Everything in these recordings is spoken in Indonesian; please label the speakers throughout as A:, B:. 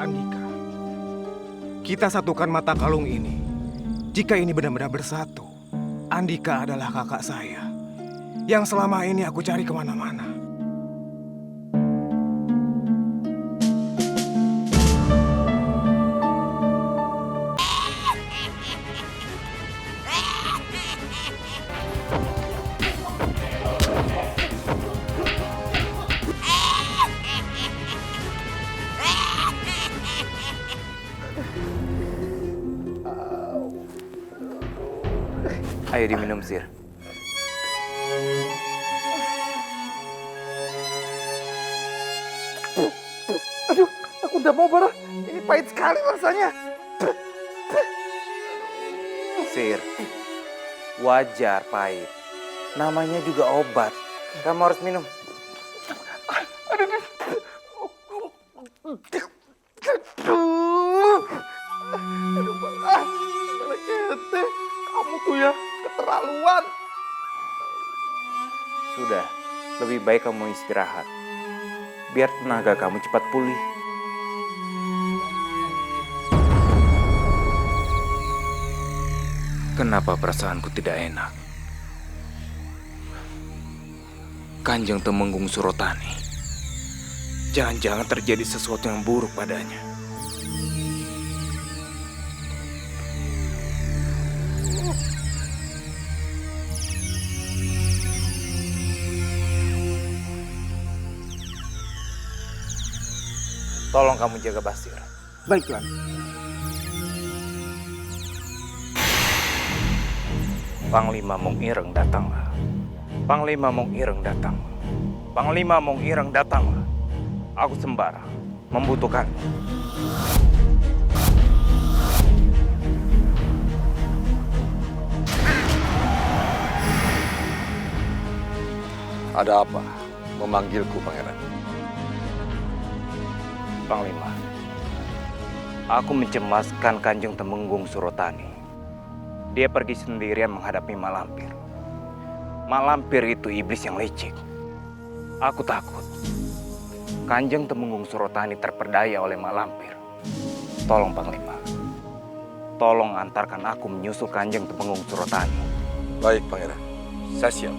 A: Andika. Kita satukan mata kalung ini. Jika ini benar-benar bersatu, Andika adalah kakak saya yang selama ini aku cari kemana-mana.
B: Ayo diminum, Sir.
C: Aduh, aku udah mau Bara. Ini pahit sekali rasanya.
B: Sir, wajar pahit. Namanya juga obat. Kamu harus minum.
C: Aduh, Bara. Kete, kamu tuh ya keterlaluan.
B: Sudah, lebih baik kamu istirahat. Biar tenaga kamu cepat pulih. Kenapa perasaanku tidak enak? Kanjeng Temenggung Surotani. Jangan-jangan terjadi sesuatu yang buruk padanya. Tolong kamu jaga Basir.
C: Baik, Tuan.
B: Panglima Mong Ireng datanglah. Panglima Mong Ireng datanglah. Panglima Mong Ireng datanglah. Aku sembara membutuhkan.
D: Ada apa? Memanggilku, Pangeran.
B: Panglima, aku mencemaskan Kanjeng Temenggung Surotani. Dia pergi sendirian menghadapi Malampir. Malampir itu iblis yang licik. Aku takut Kanjeng Temenggung Surotani terperdaya oleh Malampir. Tolong Panglima, tolong antarkan aku menyusul Kanjeng Temenggung Surotani.
D: Baik, Pangeran. Saya siap.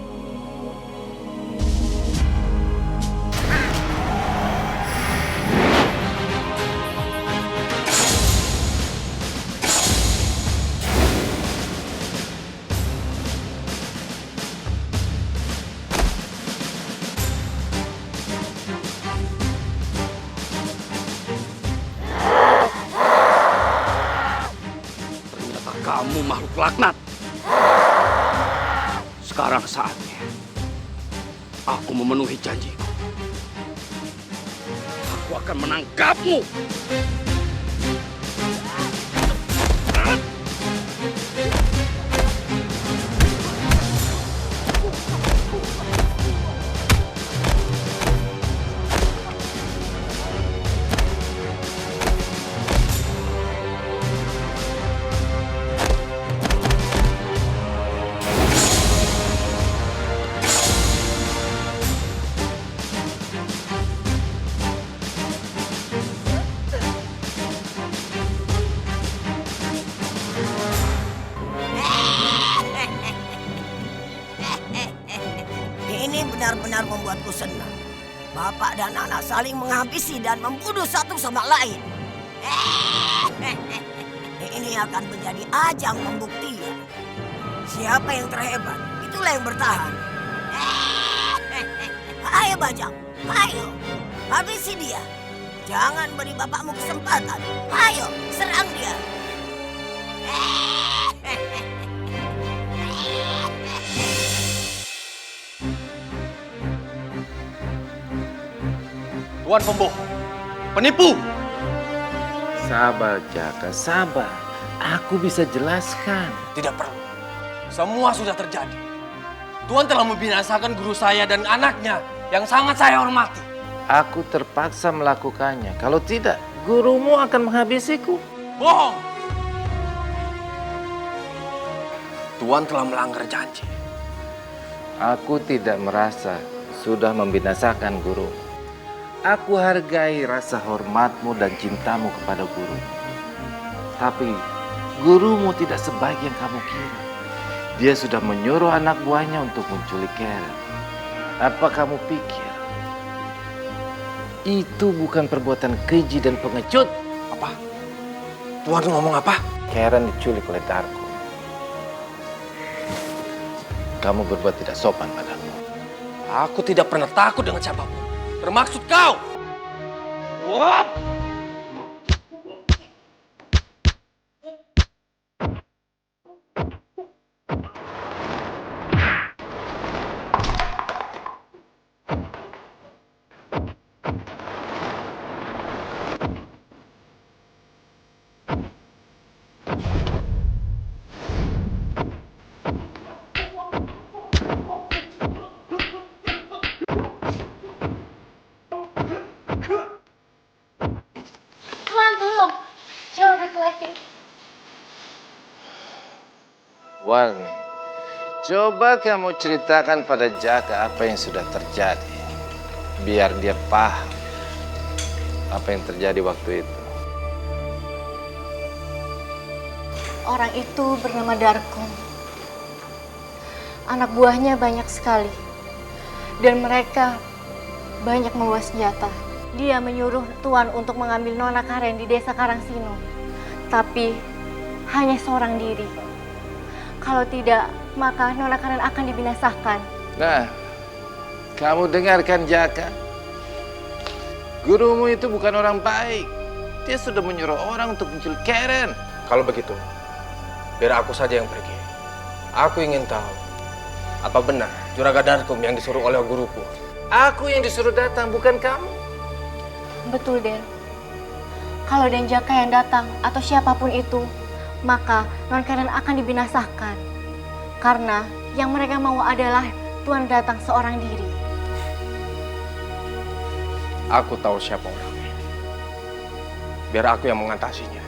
E: Kamu makhluk laknat. Sekarang saatnya aku memenuhi janjiku. Aku akan menangkapmu.
F: Ini benar-benar membuatku senang. Bapak dan anak saling menghabisi dan membunuh satu sama lain. Ini akan menjadi ajang pembuktian. Siapa yang terhebat, itulah yang bertahan. Ayo Bajang, ayo. Habisi dia. Jangan beri bapakmu kesempatan. Ayo, serang dia.
C: Tuan pembohong, penipu.
G: Sabar, Jaka, sabar. Aku bisa jelaskan.
C: Tidak perlu. Semua sudah terjadi. Tuan telah membinasakan guru saya dan anaknya yang sangat saya hormati.
G: Aku terpaksa melakukannya. Kalau tidak, gurumu akan menghabisiku.
C: Bohong. Tuan telah melanggar janji.
G: Aku tidak merasa sudah membinasakan guru. Aku hargai rasa hormatmu dan cintamu kepada guru. Tapi gurumu tidak sebaik yang kamu kira. Dia sudah menyuruh anak buahnya untuk menculik Karen. Apa kamu pikir itu bukan perbuatan keji dan pengecut?
C: Apa? Tuan ngomong apa?
G: Karen diculik oleh Darko. Kamu berbuat tidak sopan padaku.
C: Aku tidak pernah takut dengan siapapun. Termaksud kau. What?
H: Tuan, tolong. Jangan laki-laki.
G: Warni, coba kamu ceritakan pada Jaka apa yang sudah terjadi. Biar dia paham apa yang terjadi waktu itu.
H: Orang itu bernama Darko. Anak buahnya banyak sekali. Dan mereka banyak membawa senjata. Dia menyuruh Tuan untuk mengambil Nona Karen di desa Karangsino. Tapi hanya seorang diri. Kalau tidak, maka Nona Karen akan dibinasakan.
G: Nah, kamu dengarkan Jaka. Gurumu itu bukan orang baik. Dia sudah menyuruh orang untuk menculik Karen.
C: Kalau begitu, biar aku saja yang pergi. Aku ingin tahu, apa benar Juragan Darkum yang disuruh oleh guruku?
G: Aku yang disuruh datang, bukan kamu.
H: Betul, Den. Kalau Den Jaka yang datang atau siapapun itu, maka Non Karen akan dibinasakan. Karena yang mereka mau adalah Tuan datang seorang diri.
C: Aku tahu siapa orangnya. Biar aku yang mengatasinya.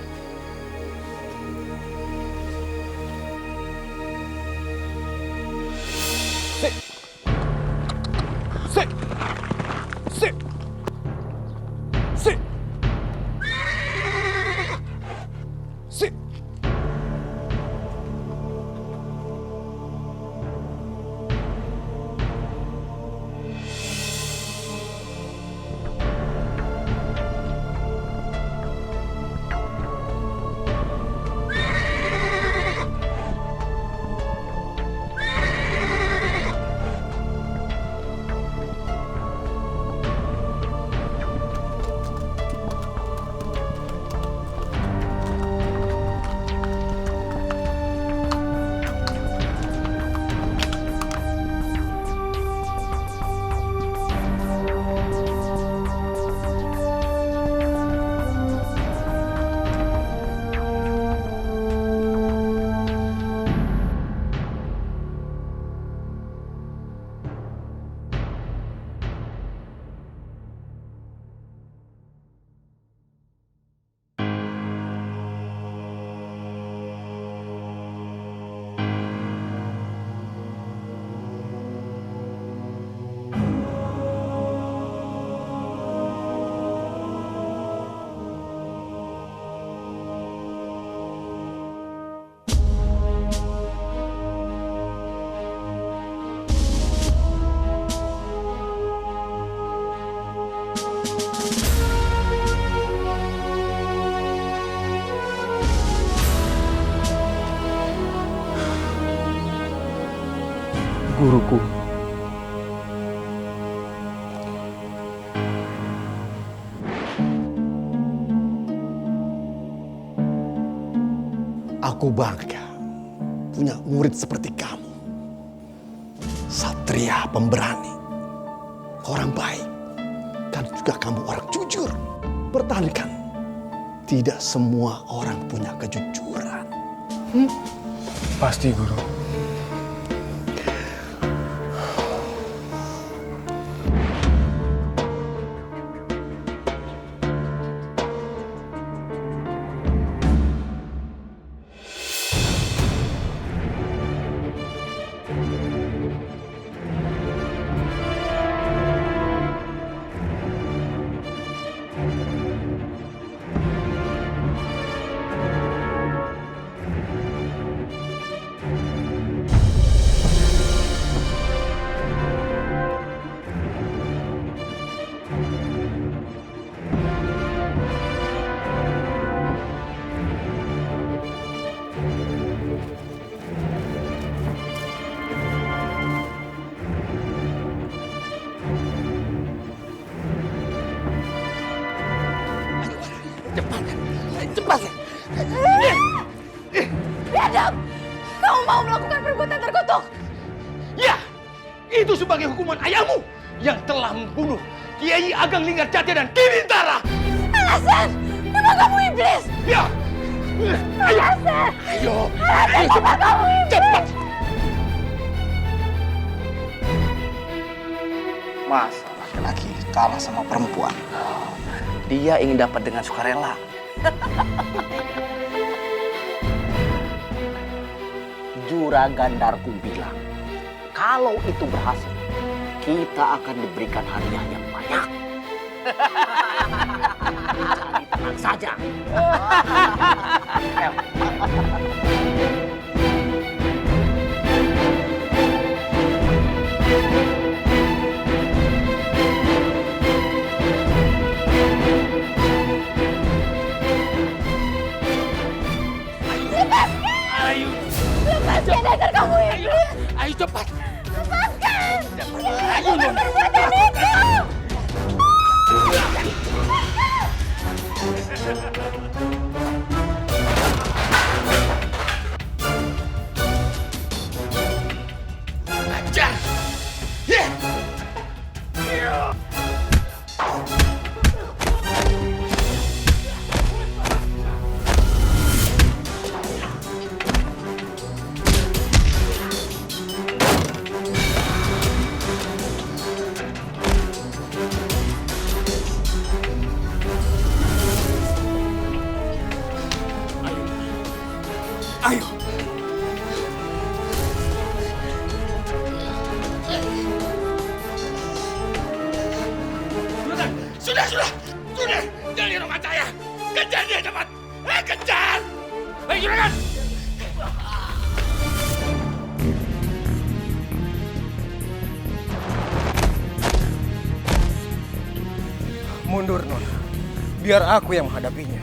C: Guruku.
I: Aku bangga punya murid seperti kamu. Satria pemberani, orang baik, dan juga kamu orang jujur. Pertahankan, tidak semua orang punya kejujuran.
A: Pasti, Guru.
E: Cepat. Cepat.
H: Biadab! Kamu mau melakukan perbuatan terkutuk?
E: Ya, itu sebagai hukuman ayahmu yang telah membunuh Kiai Ageng Linggarjati dan Ki Bintara.
H: Alasan! Memang kamu iblis!
E: Ya, ayo,
H: Alasan!
E: ayo,
H: Alasan kenapa kamu iblis?
E: cepat.
J: Masa laki-laki kalah sama perempuan? Dia ingin dapat dengan sukarela. Juragan Darku bilang, kalau itu berhasil, kita akan diberikan hadiah yang banyak. Jadi tenang saja. Ayo.
E: Ayo,
H: Lepaskan dasar kamu iblis!
E: ayo cepat.
H: Lepaskan!
E: Ayo,
H: Lepaskan perbuatan itu!
E: Ajar. Yeah.
A: Ayo.
E: Sudah. Jangan hiraukan saya. Kejar dia cepat. Kejar. Baik, juragan.
A: Mundur, Nona. Biar aku yang menghadapinya.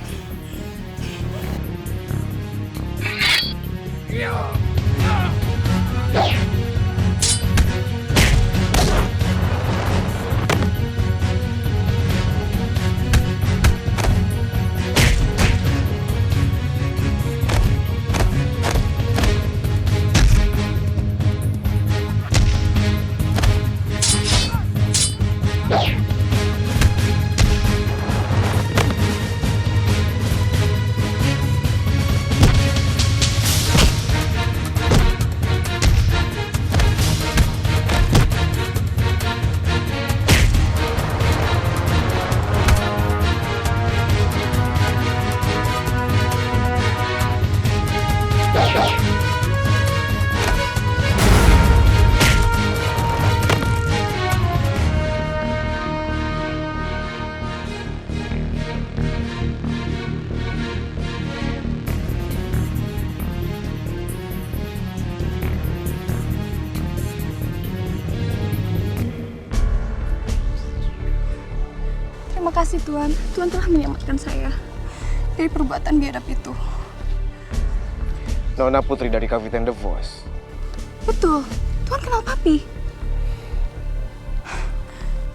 K: Terima kasih Tuan. Tuan telah menyelamatkan saya dari perbuatan biadab itu.
A: Nona putri dari Kapiten The Voice.
K: Betul. Tuan kenal Papi.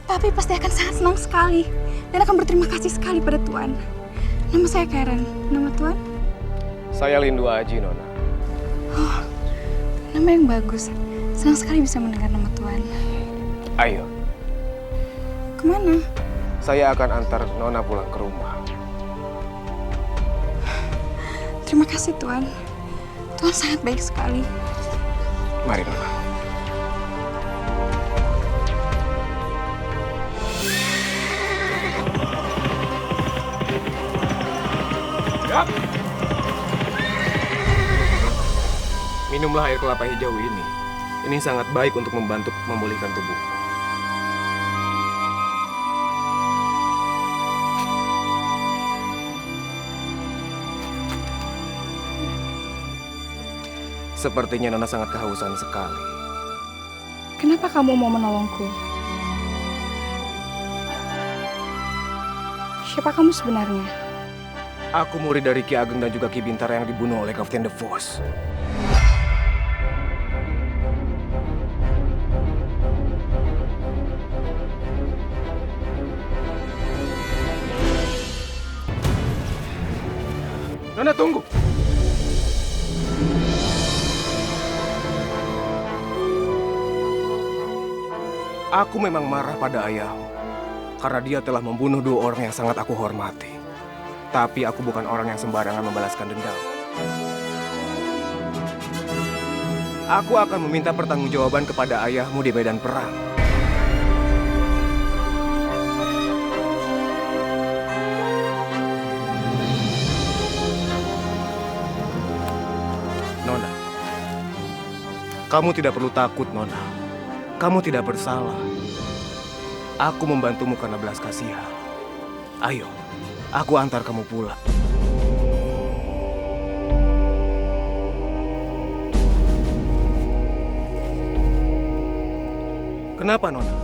K: Papi pasti akan sangat senang sekali dan akan berterima kasih sekali pada Tuan. Nama saya Karen. Nama Tuan?
A: Saya Lindu Aji, Nona.
K: Oh, nama yang bagus. Senang sekali bisa mendengar nama Tuan.
A: Ayo.
K: Kemana?
A: Saya akan antar Nona pulang ke rumah.
K: Terima kasih Tuan. Tuan sangat baik sekali.
A: Mari, Nona. Yap. Minumlah air kelapa hijau ini. Ini sangat baik untuk membantu memulihkan tubuh. Sepertinya Nona sangat kehausan sekali.
K: Kenapa kamu mau menolongku? Siapa kamu sebenarnya?
A: Aku murid dari Ki Ageng dan juga Ki Bintara yang dibunuh oleh Kapten The Voice. Nona, tunggu. Aku memang marah pada ayahmu karena dia telah membunuh 2 orang yang sangat aku hormati. Tapi aku bukan orang yang sembarangan membalaskan dendam. Aku akan meminta pertanggungjawaban kepada ayahmu di medan perang. Nona, kamu tidak perlu takut, Nona. Kamu tidak bersalah. Aku membantumu karena belas kasihan. Ayo, aku antar kamu pulang. Kenapa, Nona?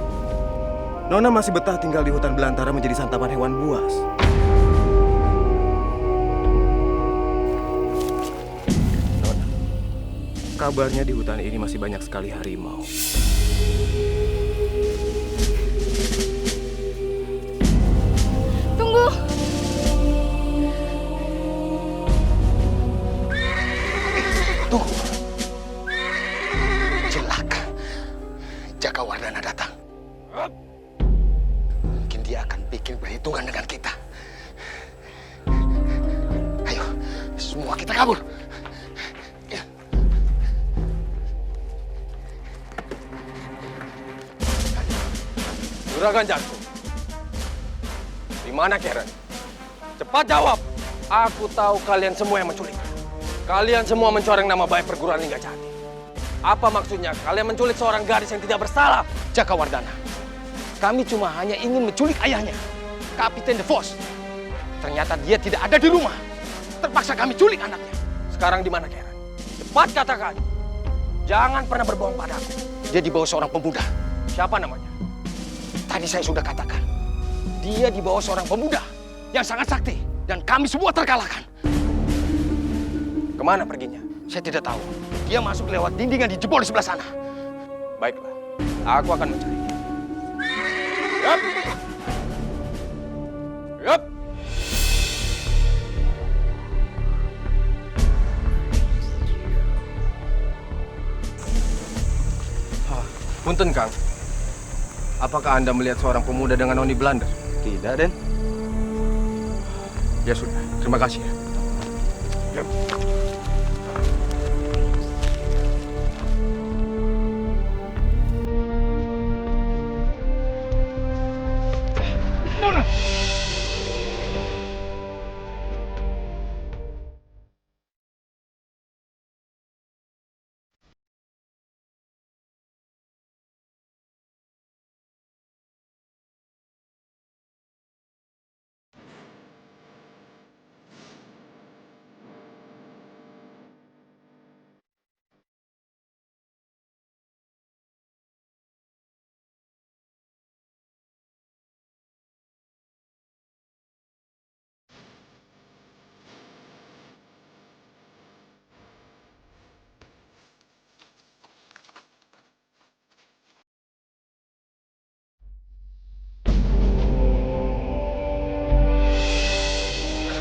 A: Nona masih betah tinggal di hutan belantara menjadi santapan hewan buas. Nona, kabarnya di hutan ini masih banyak sekali harimau.
K: Tunggu.
E: Tunggu. Celaka. Jakawardhana datang. Mungkin dia akan bikin perhitungan dengan kita. Ayo, semua kita kabur. Ya.
C: Juragan Jangkung, di mana Karen? Cepat jawab. Aku tahu kalian semua yang menculik. Kalian semua mencoreng nama baik perguruan Linggajati. Apa maksudnya kalian menculik seorang gadis yang tidak bersalah?
E: Jakawardhana, kami cuma hanya ingin menculik ayahnya, Kapiten DeVos. Ternyata dia tidak ada di rumah. Terpaksa kami culik anaknya.
C: Sekarang di mana Karen? Cepat katakan. Jangan pernah berbohong padaku.
E: Dia dibawa seorang pemuda.
C: Siapa namanya?
E: Tadi saya sudah katakan. Dia dibawa seorang pemuda yang sangat sakti. Dan kami semua terkalahkan.
C: Kemana perginya?
E: Saya tidak tahu. Dia masuk lewat dinding yang dijebol di sebelah sana.
C: Baiklah, aku akan mencari dia. Yup. Yup. Punten, Kang. Apakah Anda melihat seorang pemuda dengan noni Belanda?
B: Tidak, Den.
C: Ya sudah, terima kasih ya. Yup.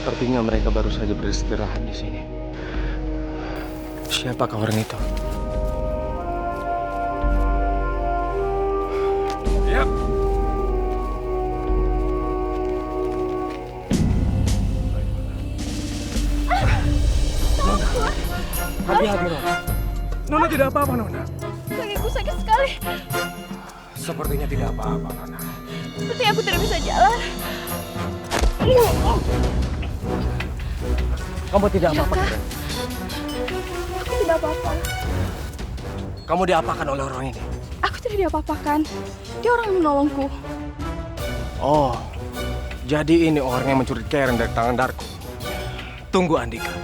C: Sepertinya mereka baru saja beristirahat di sini. Siapakah orang itu? Yap.
A: Hati-hati, Nona. Nona tidak apa-apa, Nona.
K: Kakiku sakit sekali.
A: Sepertinya tidak apa-apa, Nona.
K: Sepertinya aku tidak bisa jalan.
C: Kamu tidak apa-apa, Karen?
K: Aku tidak apa-apa.
C: Kamu diapakan oleh orang ini?
K: Aku tidak diapa-apakan. Dia orang yang menolongku.
C: Oh, jadi ini orang yang mencuri Karen dari tangan Darko.
A: Tunggu, Andika.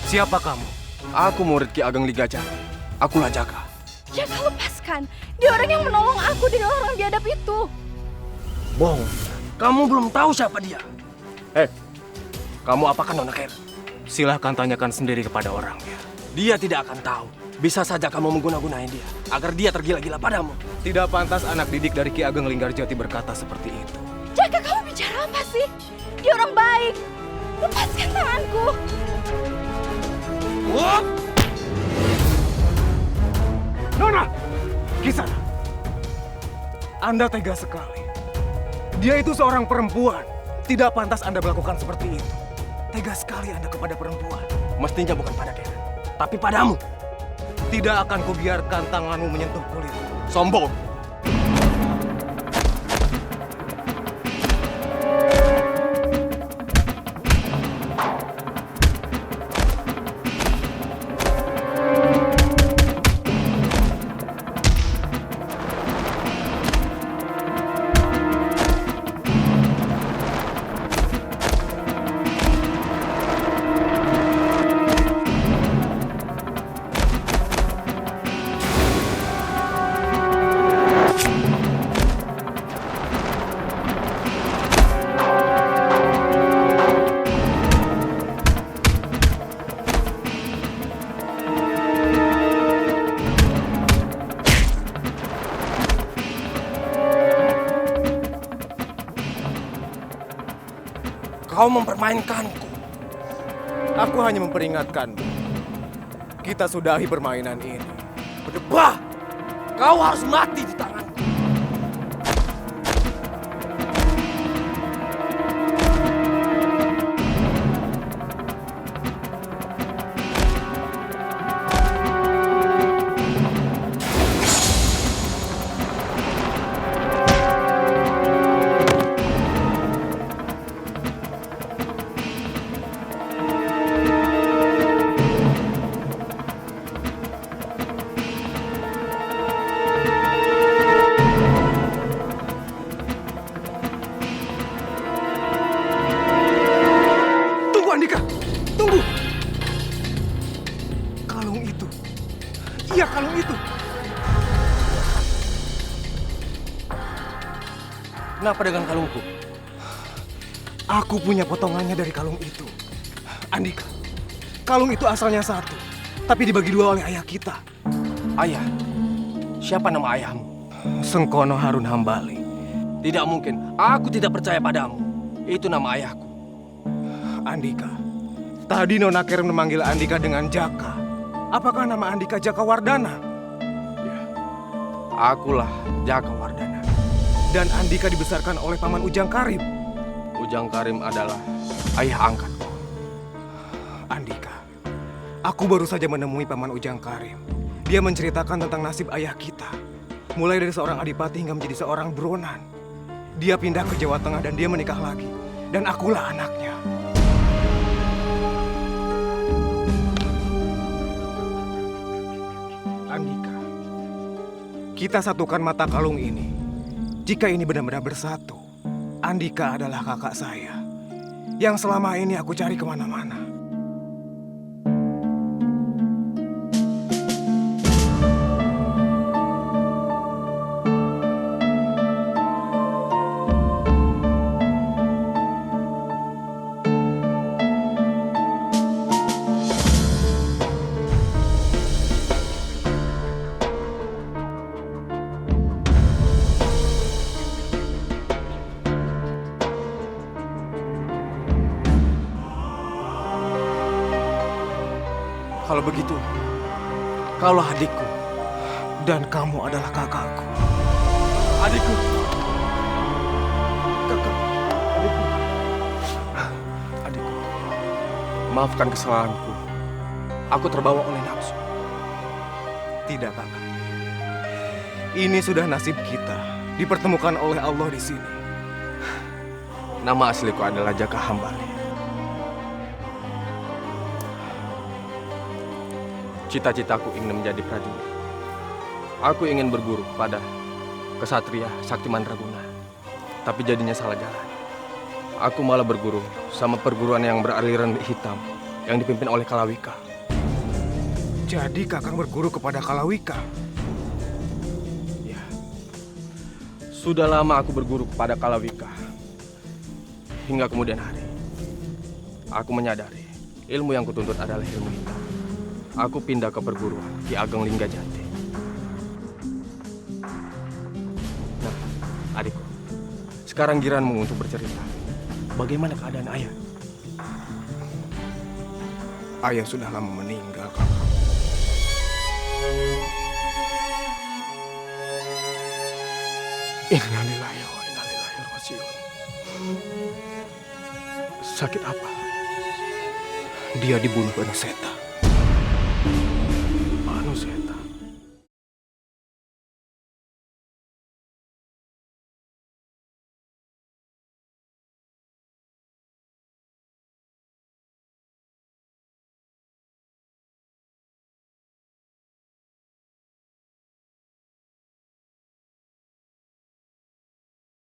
A: Siapa kamu?
C: Aku murid Ki Ageng Ligajati. Akulah Jaka.
K: Jaka, lepaskan. Dia orang yang menolong aku dari orang biadab itu.
C: Bohong. Kamu belum tahu siapa dia. Kamu apakan Nona Karen?
A: Silahkan tanyakan sendiri kepada orangnya.
C: Dia tidak akan tahu. Bisa saja kamu mengguna-gunain dia agar dia tergila-gila padamu.
A: Tidak pantas anak didik dari Ki Ageng Linggarjati berkata seperti itu.
K: Jaka, kamu bicara apa sih? Dia orang baik. Lepaskan tanganku.
A: Nona! Kisana! Anda tega sekali. Dia itu seorang perempuan. Tidak pantas Anda melakukan seperti itu. Tega sekali Anda kepada perempuan.
C: Mestinya bukan pada Karen, tapi padamu.
A: Tidak akan kubiarkan tanganmu menyentuh kulit.
C: Sombong. Kau mempermainkanku.
A: Aku hanya memperingatkanmu. Kita sudahi permainan ini.
C: Berdebah! Kau harus mati di tanganku.
A: Andika, tunggu! Kalung itu. Iya, kalung itu.
C: Kenapa dengan kalungku?
A: Aku punya potongannya dari kalung itu. Andika, kalung itu asalnya satu, tapi dibagi dua oleh ayah kita.
C: Ayah? Siapa nama ayahmu?
A: Sengkono Harun Hambali.
C: Tidak mungkin. Aku tidak percaya padamu. Itu nama ayahku.
A: Andika, tadi Nona Karen memanggil Andika dengan Jaka. Apakah nama Andika Jaka Wardana?
C: Ya, akulah Jaka Wardana.
A: Dan Andika dibesarkan oleh Paman Ujang Karim.
C: Ujang Karim adalah ayah angkatku.
A: Andika, aku baru saja menemui Paman Ujang Karim. Dia menceritakan tentang nasib ayah kita. Mulai dari seorang adipati hingga menjadi seorang buronan. Dia pindah ke Jawa Tengah dan dia menikah lagi. Dan akulah anaknya. Andika, kita satukan mata kalung ini. Jika ini benar-benar bersatu, Andika adalah kakak saya yang selama ini aku cari kemana-mana. Kalau begitu, kaulah adikku. Dan kamu adalah kakakku.
C: Adikku.
A: Kakak. Adikku.
C: Adikku. Maafkan kesalahanku. Aku terbawa oleh nafsu.
A: Tidak, kakak. Ini sudah nasib kita. Dipertemukan oleh Allah di sini.
C: Nama asliku adalah Jaka Hambali. Cita-citaku ingin menjadi prajurit. Aku ingin berguru pada kesatria Sakti Mandraguna. Tapi jadinya salah jalan. Aku malah berguru sama perguruan yang beraliran hitam yang dipimpin oleh Kalawika.
A: Jadi kakak berguru kepada Kalawika?
C: Ya. Sudah lama aku berguru kepada Kalawika. Hingga kemudian hari, aku menyadari ilmu yang kutuntut adalah ilmu hitam. Aku pindah ke perguruan Ki Ageng Linggajati. Nah, adikku, sekarang giliranmu untuk bercerita. Bagaimana keadaan ayah?
A: Ayah sudah lama meninggal, Kakak. Innalillahi wa inna ilaihi raji'un. Sakit apa? Dia dibunuh oleh setan.